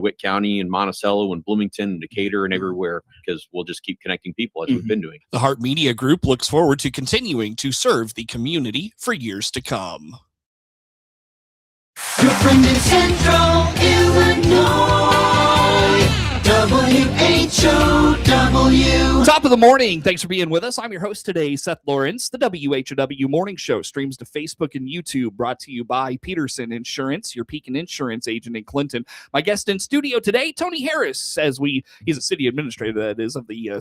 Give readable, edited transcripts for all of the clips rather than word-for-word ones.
Witt County and Monticello and Bloomington and Decatur and everywhere, because we'll just keep connecting people as we've been doing. The Heart Media Group looks forward to continuing to serve the community for years to come. Your friend in Central Illinois, WHOW. Top of the morning. Thanks for being with us. I'm your host today, Seth Lawrence. The WHOW Morning Show streams to Facebook and YouTube, brought to you by Peterson Insurance, your Pekin Insurance agent in Clinton. My guest in studio today, Tony Harris, he's a city administrator, that is, of the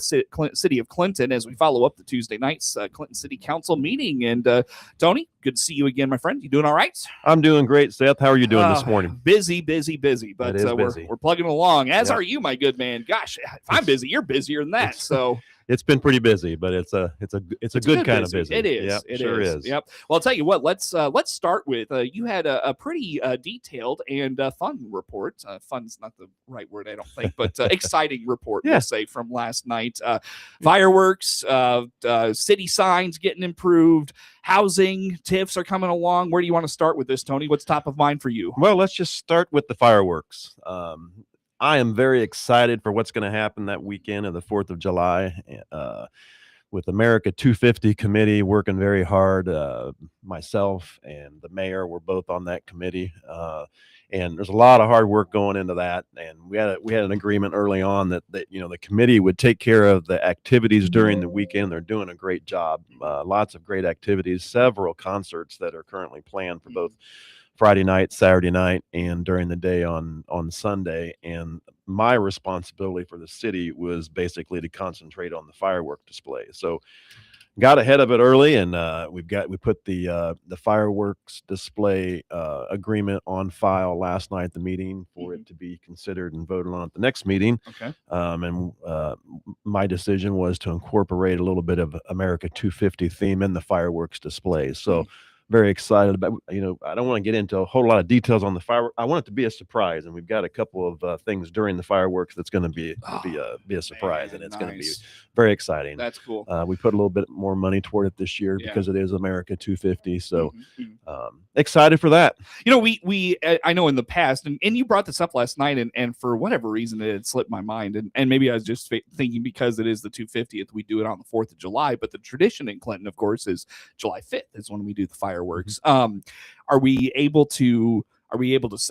city of Clinton, as we follow up the Tuesday night's Clinton City Council meeting. And Tony, good to see you again, my friend. You doing all right? I'm doing great, Seth. How are you doing this morning? Busy, but busy. We're plugging along, as are you, my good man. Gosh, if I'm busy, you're busier than that. So it's been pretty busy, but it's a good kind of busy. It is. Yep, it sure is. Yep. Well, I'll tell you what. Let's start with you had a pretty detailed and fun report. Fun's not the right word, I don't think, but exciting report. We'll say, from last night. Fireworks, city signs getting improved. Housing, TIFs are coming along. Where do you want to start with this, Tony? What's top of mind for you? Well, let's just start with the fireworks. I am very excited for what's going to happen that weekend of the 4th of July. With America 250 committee working very hard. Myself and the mayor were both on that committee. And there's a lot of hard work going into that. And we had an agreement early on that the committee would take care of the activities during the weekend. They're doing a great job. Lots of great activities, several concerts that are currently planned for both Friday night, Saturday night, and during the day on Sunday. And my responsibility for the city was basically to concentrate on the firework display. So got ahead of it early, and we put the fireworks display agreement on file last night at the meeting for it to be considered and voted on at the next meeting. Okay. And my decision was to incorporate a little bit of America 250 theme in the fireworks display. So very excited about, I don't want to get into a whole lot of details on the fireworks. I want it to be a surprise, and we've got a couple of things during the fireworks that's going to be a surprise, and it's going to be very exciting. That's cool. We put a little bit more money toward it this year because it is America 250. So excited for that. We I know in the past, and you brought this up last night, and for whatever reason it had slipped my mind, and maybe I was just thinking because it is the 250th, we do it on the 4th of July, but the tradition in Clinton, of course, is July 5th is when we do the fireworks. Are we able to,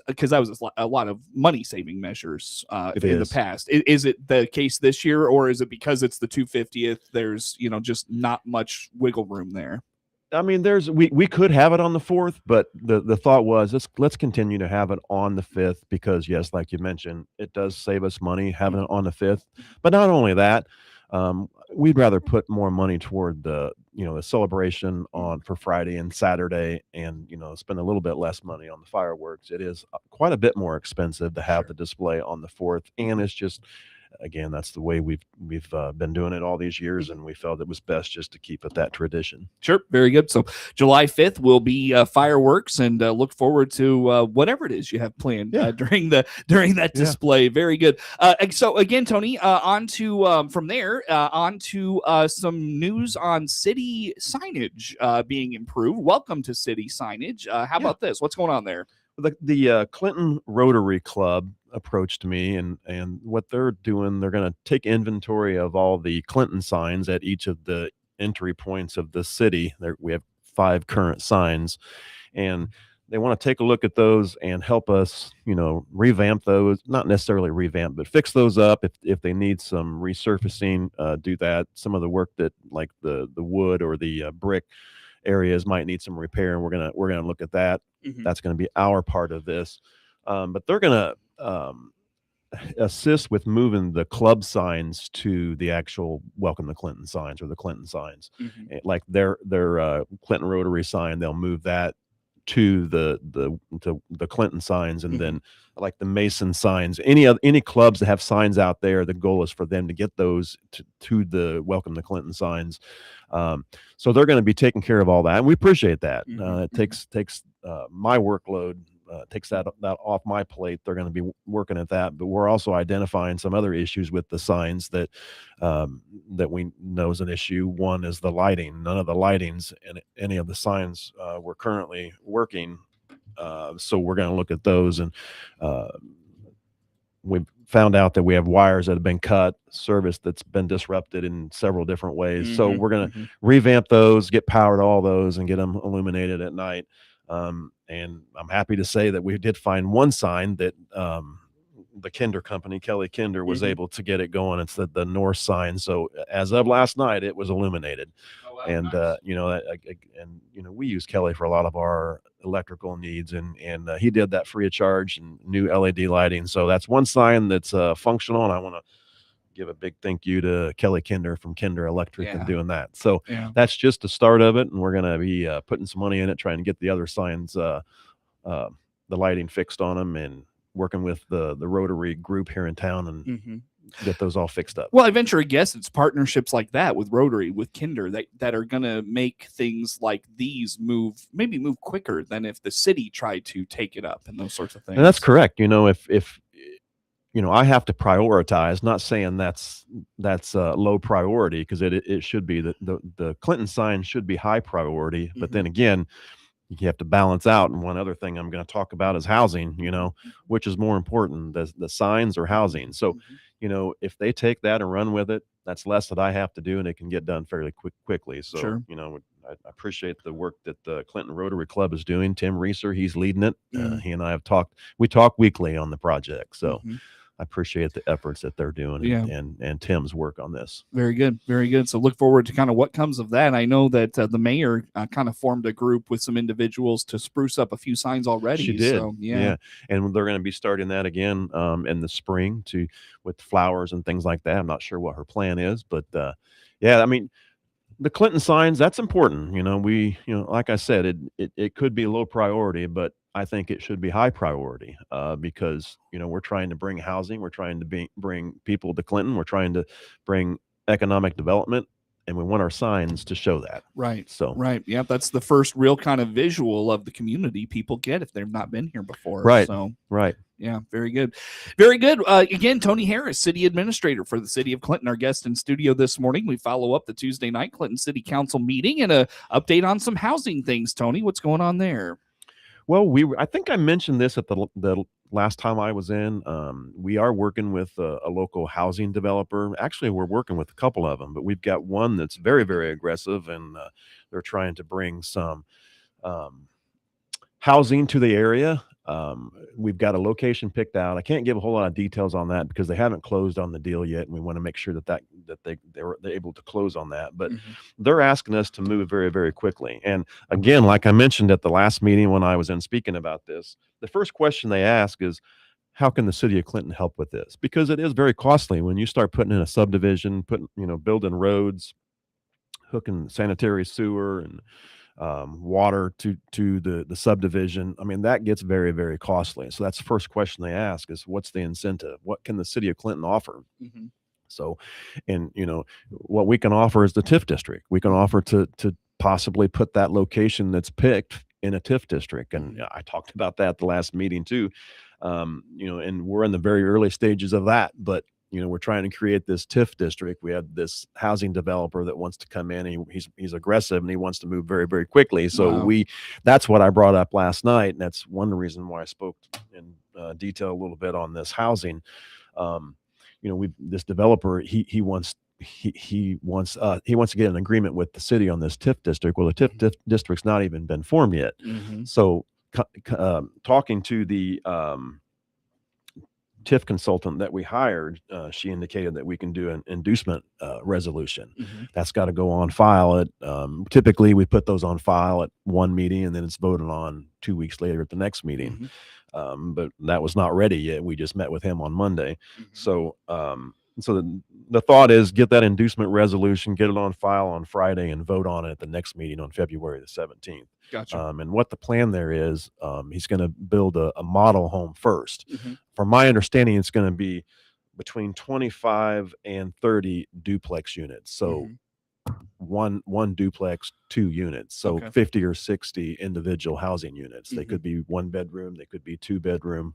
because that was a lot of money saving measures in the past. Is it the case this year, or is it because it's the 250th, there's, just not much wiggle room there? I mean, we could have it on the 4th, but the thought was let's continue to have it on the 5th, because yes, like you mentioned, it does save us money having it on the 5th. But not only that, we'd rather put more money toward the celebration for Friday and Saturday, and spend a little bit less money on the fireworks. It is quite a bit more expensive to have the display on the 4th, and it's just, again, that's the way we've been doing it all these years, and we felt it was best just to keep it that tradition. Sure, very good. So July 5th will be fireworks, and look forward to whatever it is you have planned during that display. Very good. So again, Tony, on to from there on to some news on city signage being improved. Welcome to city signage. How about this? What's going on there? The Clinton Rotary Club approached me, and what they're doing, they're going to take inventory of all the Clinton signs at each of the entry points of the city. We have 5 current signs, and they want to take a look at those and help us, revamp those, not necessarily revamp, but fix those up. If they need some resurfacing, do that. Some of the work that, like the wood or the brick areas, might need some repair, and we're gonna look at that. That's going to be our part of this, but they're going to assist with moving the club signs to the actual Welcome to Clinton signs, or the Clinton signs. Like their Clinton Rotary sign, they'll move that to the Clinton signs, and then like the Mason signs, any clubs that have signs out there, the goal is for them to get those to the Welcome to Clinton signs. So they're going to be taking care of all that, and we appreciate that. It takes my workload, takes that off my plate. They're going to be working at that, but we're also identifying some other issues with the signs that we know is an issue. One is the lighting. None of the lightings in any of the signs we're currently working. So we're going to look at those, and we've found out that we have wires that have been cut, service that's been disrupted in several different ways. So we're going to revamp those, get power to all those, and get them illuminated at night. And I'm happy to say that we did find one sign that the Kinder company, Kelly Kinder, was able to get it going. It's the north sign. So as of last night, it was illuminated. And you know, and you know, we use Kelly for a lot of our electrical needs, and he did that free of charge, and new LED lighting. So that's one sign that's functional, and I want to give a big thank you to Kelly Kinder from Kinder Electric and doing that. So that's just the start of it, and we're going to be putting some money in it, trying to get the other signs, the lighting fixed on them, and working with the Rotary group here in town, and get those all fixed up. Well, I venture a guess it's partnerships like that with Rotary, with Kinder, that are going to make things like these move quicker than if the city tried to take it up and those sorts of things. And that's correct. You know, if you know, I have to prioritize, not saying that's low priority, because it should be the Clinton sign should be high priority. But then again, you have to balance out. And one other thing I'm going to talk about is housing, you know, which is more important, the signs or housing. So, you know, if they take that and run with it, that's less that I have to do, and it can get done fairly quickly. So, you know, I appreciate the work that the Clinton Rotary Club is doing. Tim Reeser, he's leading it. He and I have we talk weekly on the project. So I appreciate the efforts that they're doing, and Tim's work on this. Very good. Very good. So look forward to kind of what comes of that. I know that the mayor kind of formed a group with some individuals to spruce up a few signs already. She did. So, And they're going to be starting that again in the spring with flowers and things like that. I'm not sure what her plan is, but I mean, the Clinton signs, that's important. You know, like I said, it could be low priority, but I think it should be high priority because, you know, we're trying to bring housing. We're trying to bring people to Clinton. We're trying to bring economic development, and we want our signs to show that. Right. So, right. Yeah. That's the first real kind of visual of the community people get if they've not been here before. Right. So, right. Yeah, very good. Very good. Again, Tony Harris, City Administrator for the City of Clinton, our guest in studio this morning. We follow up the Tuesday night Clinton City Council meeting and a update on some housing things. Tony, what's going on there? Well, I think I mentioned this at the last time I was in. We are working with a local housing developer. Actually, we're working with a couple of them, but we've got one that's very, very aggressive, and they're trying to bring some housing to the area. We've got a location picked out. I can't give a whole lot of details on that because they haven't closed on the deal yet, and we want to make sure that they're able to close on that. But they're asking us to move very, very quickly. And again, like I mentioned at the last meeting when I was in speaking about this, the first question they ask is, how can the city of Clinton help with this? Because it is very costly when you start putting in a subdivision, building roads, hooking sanitary sewer and water to the subdivision. I mean, that gets very, very costly. So that's the first question they ask is, what's the incentive? What can the city of Clinton offer? So, and you know, what we can offer is the TIF district. We can offer to possibly put that location that's picked in a TIF district. And I talked about that at the last meeting too. You know, and we're in the very early stages of that, but you know, we're trying to create this TIF district. We had this housing developer that wants to come in. He's aggressive and he wants to move very, very quickly. So that's what I brought up last night. And that's one reason why I spoke in detail a little bit on this housing. You know, this developer, he wants to get an agreement with the city on this TIF district. Well, the TIF district's not even been formed yet. So talking to the TIF consultant that we hired, she indicated that we can do an inducement resolution. That's got to go on file. Typically, we put those on file at one meeting, and then it's voted on 2 weeks later at the next meeting. But that was not ready yet. We just met with him on Monday. So the thought is get that inducement resolution, get it on file on Friday, and vote on it at the next meeting on February the 17th. Gotcha. And what the plan there is, he's going to build a model home first. From my understanding, it's going to be between 25 and 30 duplex units. So one duplex, 2 units. So 50 or 60 individual housing units. They could be 1 bedroom. They could be 2 bedroom.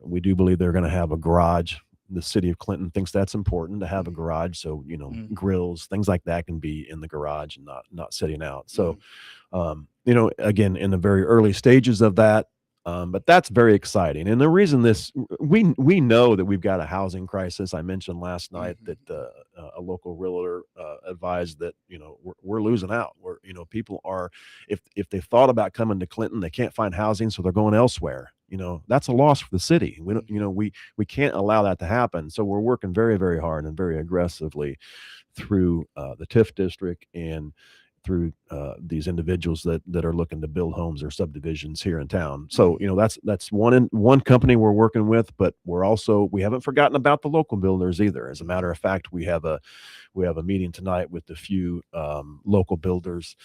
We do believe they're going to have a garage. The city of Clinton thinks that's important to have a garage. So, you know, grills, things like that can be in the garage and not sitting out. So, you know, again, in the very early stages of that, But that's very exciting. And the reason we know that we've got a housing crisis. I mentioned last night that a local realtor advised that, we're losing out. People are, if they thought about coming to Clinton, they can't find housing, so they're going elsewhere. That's a loss for the city. We don't, we can't allow that to happen. So we're working very, very hard and very aggressively through the TIF district and through these individuals that are looking to build homes or subdivisions here in town. So that's one company we're working with, but we haven't forgotten about the local builders either. As a matter of fact, we have a meeting tonight with a few local builders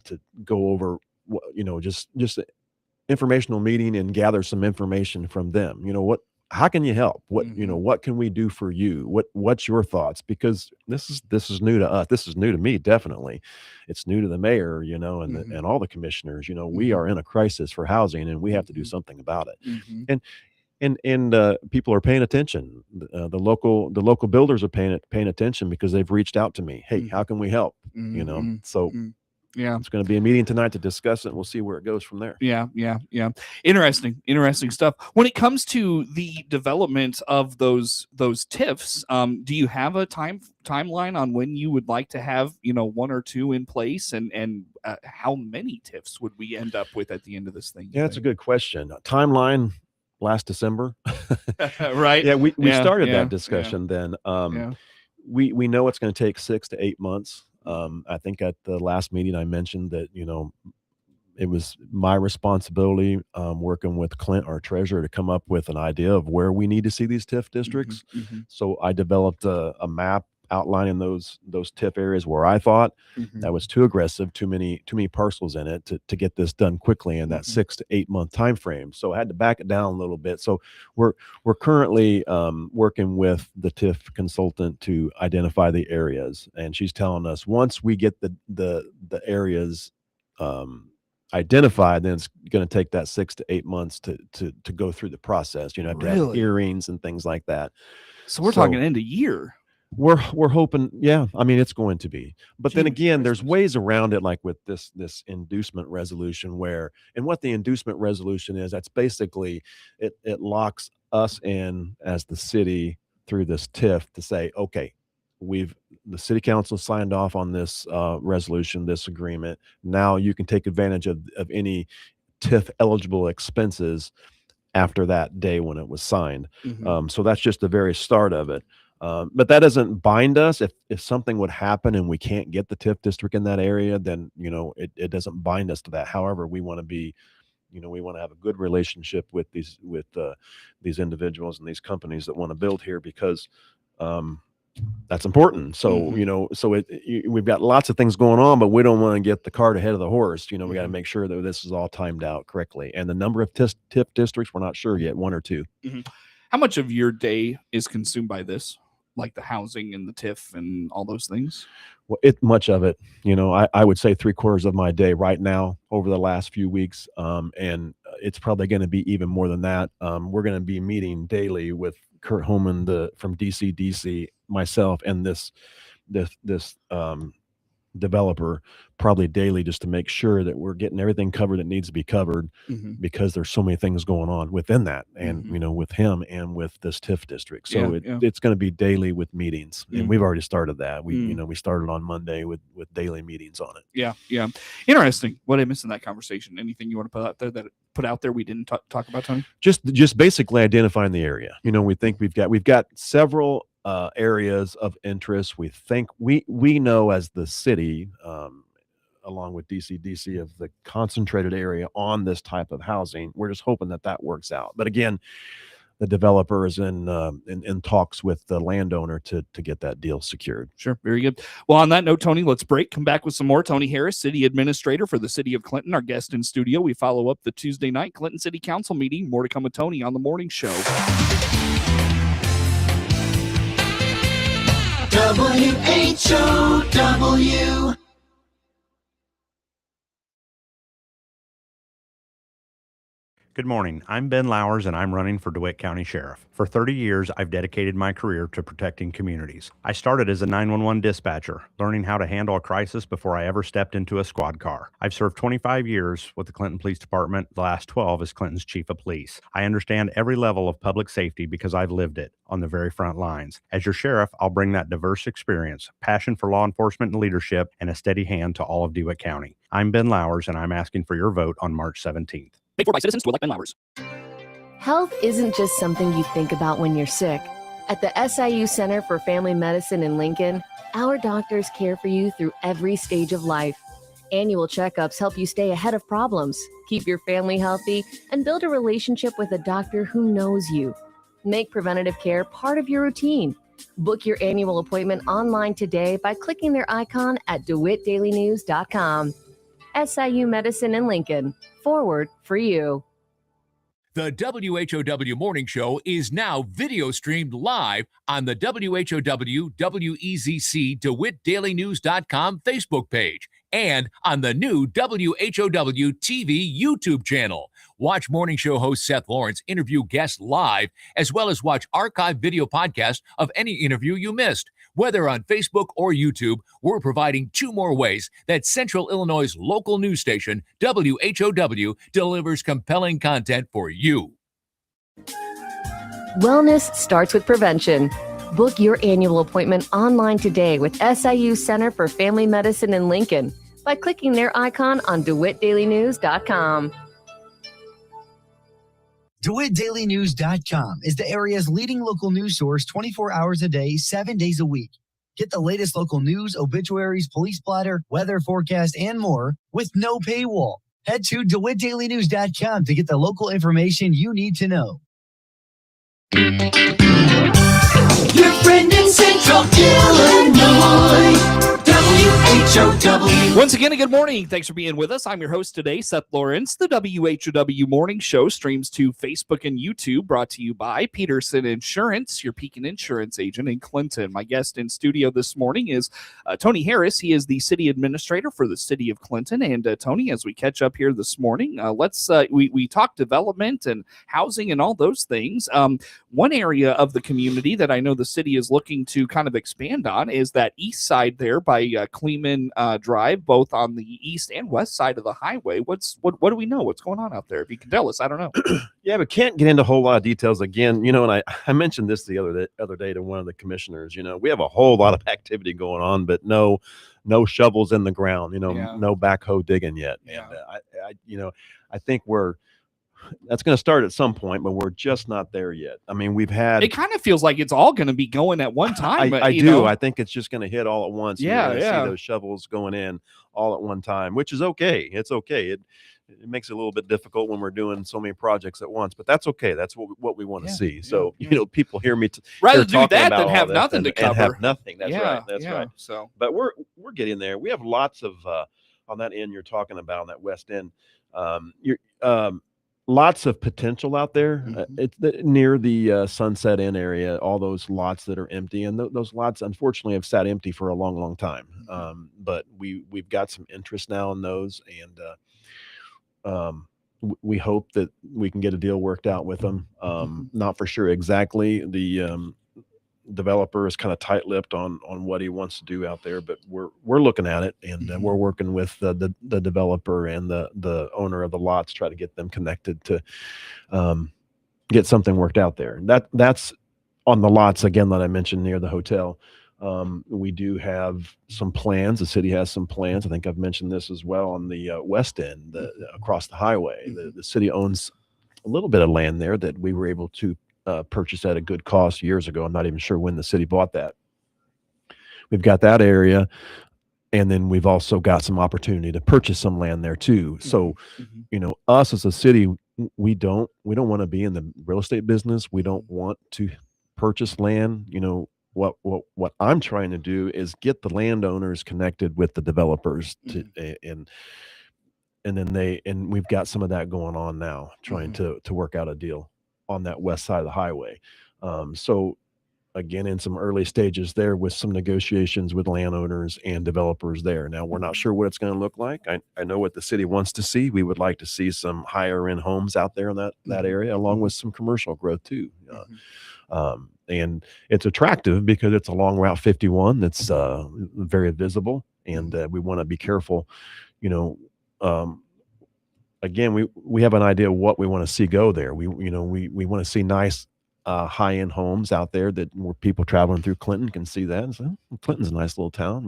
to go over just informational meeting and gather some information from them. How can you help? What can we do for you? What's your thoughts? Because this is new to us. This is new to me, definitely. It's new to the mayor, and all the commissioners. We are in a crisis for housing, and we have to do something about it. And people are paying attention. The local builders are paying attention because they've reached out to me. Hey, how can we help? So. Yeah, it's going to be a meeting tonight to discuss it. We'll see where it goes from there. Yeah. Interesting stuff. When it comes to the development of those TIFs, do you have a timeline on when you would like to have one or two in place, and how many TIFs would we end up with at the end of this thing? Yeah, that's a good question. Timeline last December, right? Yeah, we started that discussion then. We know it's going to take 6 to 8 months. I think at the last meeting I mentioned that, it was my responsibility working with Clint, our treasurer, to come up with an idea of where we need to see these TIF districts. So I developed a map outlining those TIF areas where I thought that was too aggressive, too many parcels in it to get this done quickly in that 6 to 8 month time frame. So I had to back it down a little bit. So we're currently working with the TIF consultant to identify the areas, and she's telling us once we get the areas identified, then it's going to take that 6 to 8 months to go through the process. Have to have hearings and things like that. So we're talking end of year. We're hoping, yeah. I mean, it's going to be, but then again, there's ways around it, like with this inducement resolution, and what the inducement resolution is, that's basically it locks us in as the city through this TIF to say, okay, the city council signed off on this resolution, this agreement. Now you can take advantage of any TIF eligible expenses after that day when it was signed. So that's just the very start of it. But that doesn't bind us. If something would happen and we can't get the TIF district in that area, then it doesn't bind us to that. However, we want to be, we want to have a good relationship with these individuals and these companies that want to build here, because that's important. So we've got lots of things going on, but we don't want to get the cart ahead of the horse. We got to make sure that this is all timed out correctly. And the number of TIF districts, we're not sure yet, 1 or 2. How much of your day is consumed by this, like the housing and the TIF and all those things? Well, much of it, I would say 3/4 of my day right now over the last few weeks. And it's probably going to be even more than that. We're going to be meeting daily with Kurt Holman, from DC, myself, and this developer, probably daily, just to make sure that we're getting everything covered that needs to be covered, because there's so many things going on within that, and with him and with this TIF district. So it's going to be daily with meetings, and we've already started that. We started on Monday with daily meetings on it. Yeah. Interesting. What I missed in that conversation? Anything you want to put out there we didn't talk about, Tony? Just basically identifying the area. We think we've got several areas of interest. We think we know as the city, along with DC, of the concentrated area on this type of housing. We're just hoping that works out. But again, the developer is in talks with the landowner to get that deal secured. Sure. Very good. Well, on that note, Tony, let's break. Come back with some more. Tony Harris, City Administrator for the City of Clinton, our guest in studio. We follow up the Tuesday night Clinton City Council meeting. More to come with Tony on the morning show. WHOW. Good morning. I'm Ben Lowers, and I'm running for DeWitt County Sheriff. For 30 years, I've dedicated my career to protecting communities. I started as a 911 dispatcher, learning how to handle a crisis before I ever stepped into a squad car. I've served 25 years with the Clinton Police Department, the last 12 as Clinton's Chief of Police. I understand every level of public safety because I've lived it on the very front lines. As your sheriff, I'll bring that diverse experience, passion for law enforcement and leadership, and a steady hand to all of DeWitt County. I'm Ben Lowers, and I'm asking for your vote on March 17th. Paid for by citizens to elect Ben Lowers. Health isn't just something you think about when you're sick. At the SIU Center for Family Medicine in Lincoln, our doctors care for you through every stage of life. Annual checkups help you stay ahead of problems, keep your family healthy, and build a relationship with a doctor who knows you. Make preventative care part of your routine. Book your annual appointment online today by clicking their icon at DeWittDailyNews.com. SIU Medicine in Lincoln. Forward for you. The WHOW Morning Show is now video streamed live on the WHOW WEZC DeWittDailyNews.com Facebook page and on the new WHOW TV YouTube channel. Watch morning show host Seth Lawrence interview guests live, as well as watch archived video podcasts of any interview you missed. Whether on Facebook or YouTube, we're providing two more ways that Central Illinois' local news station, WHOW, delivers compelling content for you. Wellness starts with prevention. Book your annual appointment online today with SIU Center for Family Medicine in Lincoln by clicking their icon on DeWittDailyNews.com. DeWittDailyNews.com is the area's leading local news source 24 hours a day, 7 days a week. Get the latest local news, obituaries, police blotter, weather forecast, and more with no paywall. Head to DeWittDailyNews.com to get the local information you need to know. Your friend in Central Illinois. WHOW. Once again, good morning. Thanks for being with us. I'm your host today, Seth Lawrence. The WHOW Morning Show streams to Facebook and YouTube, brought to you by Peterson Insurance, your Pekin Insurance agent in Clinton. My guest in studio this morning is Tony Harris. He is the city administrator for the city of Clinton. And Tony, as we catch up here this morning, we talk development and housing and all those things. One area of the community that I know the city is looking to kind of expand on is that east side there by Kleeman Drive, both on the east and west side of the highway. What do we know? What's going on out there? If you can tell us, I don't know. Yeah, but can't get into a whole lot of details again. And I mentioned this the other day to one of the commissioners. We have a whole lot of activity going on, but no shovels in the ground. No backhoe digging yet. Yeah. And I think that's going to start at some point, but we're just not there yet. I mean, we've had. It kind of feels like it's all going to be going at one time. I do. I think it's just going to hit all at once. Yeah, You're gonna see those shovels going in all at one time, which is okay. It's okay. It makes it a little bit difficult when we're doing so many projects at once, but that's okay. That's what we want to see. So people hear me rather do that than have nothing to cover. And have nothing. That's right. That's right. So, but we're getting there. We have lots of on that end you're talking about, on that west end. Lots of potential out there. It's near the Sunset Inn area, all those lots that are empty. And those lots, unfortunately, have sat empty for a long, long time. But we've got some interest now in those. And we hope that we can get a deal worked out with them. Not for sure exactly. The developer is kind of tight-lipped on what he wants to do out there, but we're looking at it, and we're working with the developer and the owner of the lots, try to get them connected to get something worked out there. That's on the lots again that I mentioned near the hotel. We do have some plans. The city has some plans. I think I've mentioned this as well on the west end, across the highway. The city owns a little bit of land there that we were able to purchased at a good cost years ago. I'm not even sure when the city bought that. We've got that area, and then we've also got some opportunity to purchase some land there too. So, us as a city, we don't want to be in the real estate business. We don't want to purchase land. What I'm trying to do is get the landowners connected with the developers and then we've got some of that going on now, trying to work out a deal on that west side of the highway. So again, in some early stages there with some negotiations with landowners and developers there. Now, we're not sure what it's going to look like. I know what the city wants to see. We would like to see some higher end homes out there in that area, along with some commercial growth too. And it's attractive because it's along Route 51 that's very visible, and we want to be careful. Again, we have an idea of what we want to see go there. We want to see nice high-end homes out there where people traveling through Clinton can see that and say, "Oh, Clinton's a nice little town,"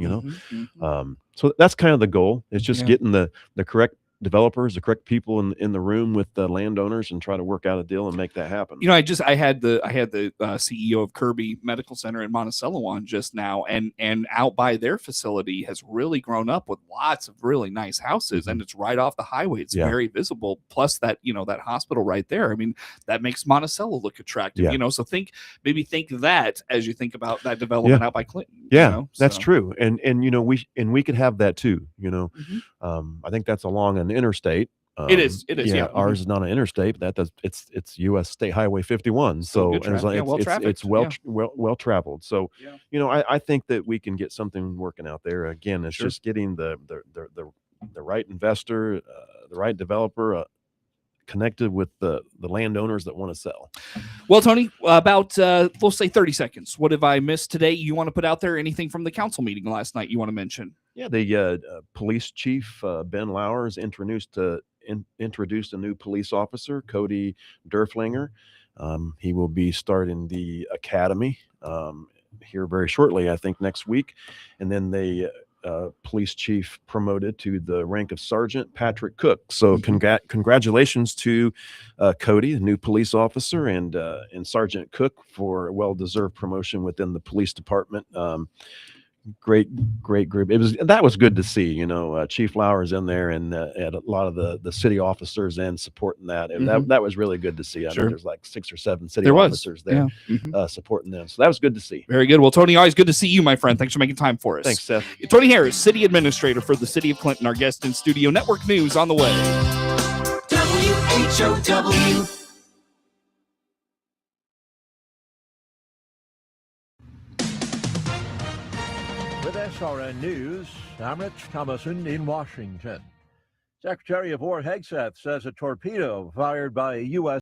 So that's kind of the goal. It's just getting the correct developers, the correct people in the room with the landowners, and try to work out a deal and make that happen. I had the CEO of Kirby Medical Center in Monticello on just now, and out by their facility has really grown up with lots of really nice houses, and it's right off the highway. It's very visible. Plus that that hospital right there. I mean, that makes Monticello look attractive. So think that as you think about that development out by Clinton. That's true. And we could have that too. I think that's along an interstate. It is. Yeah. Ours is not an interstate, but it's U.S. State Highway 51. So it's well traveled. So I think that we can get something working out there. Again, it's just getting the right investor, the right developer, connected with the landowners that want to sell. Well, Tony, about we'll say 30 seconds. What have I missed today? You want to put out there anything from the council meeting last night you want to mention? Yeah, the police chief Ben Lowers introduced a new police officer, Cody Derflinger. He will be starting the academy here very shortly, I think next week, and then the police chief promoted to the rank of sergeant, Patrick Cook. So congratulations to Cody, the new police officer, and Sergeant Cook for a well-deserved promotion within the police department. Great group. That was good to see. Chief Lowers in there, and had a lot of the city officers in supporting that, and that was really good to see. I know there's like 6 or 7 city officers there supporting them, so that was good to see. Very good. Well, Tony, always good to see you, my friend. Thanks for making time for us. Thanks, Seth. Tony Harris, city administrator for the city of Clinton, our guest in studio. Network news on the way. WHOW. With SRN News, I'm Rich Thomason in Washington. Secretary of War Hegseth says a torpedo fired by a U.S.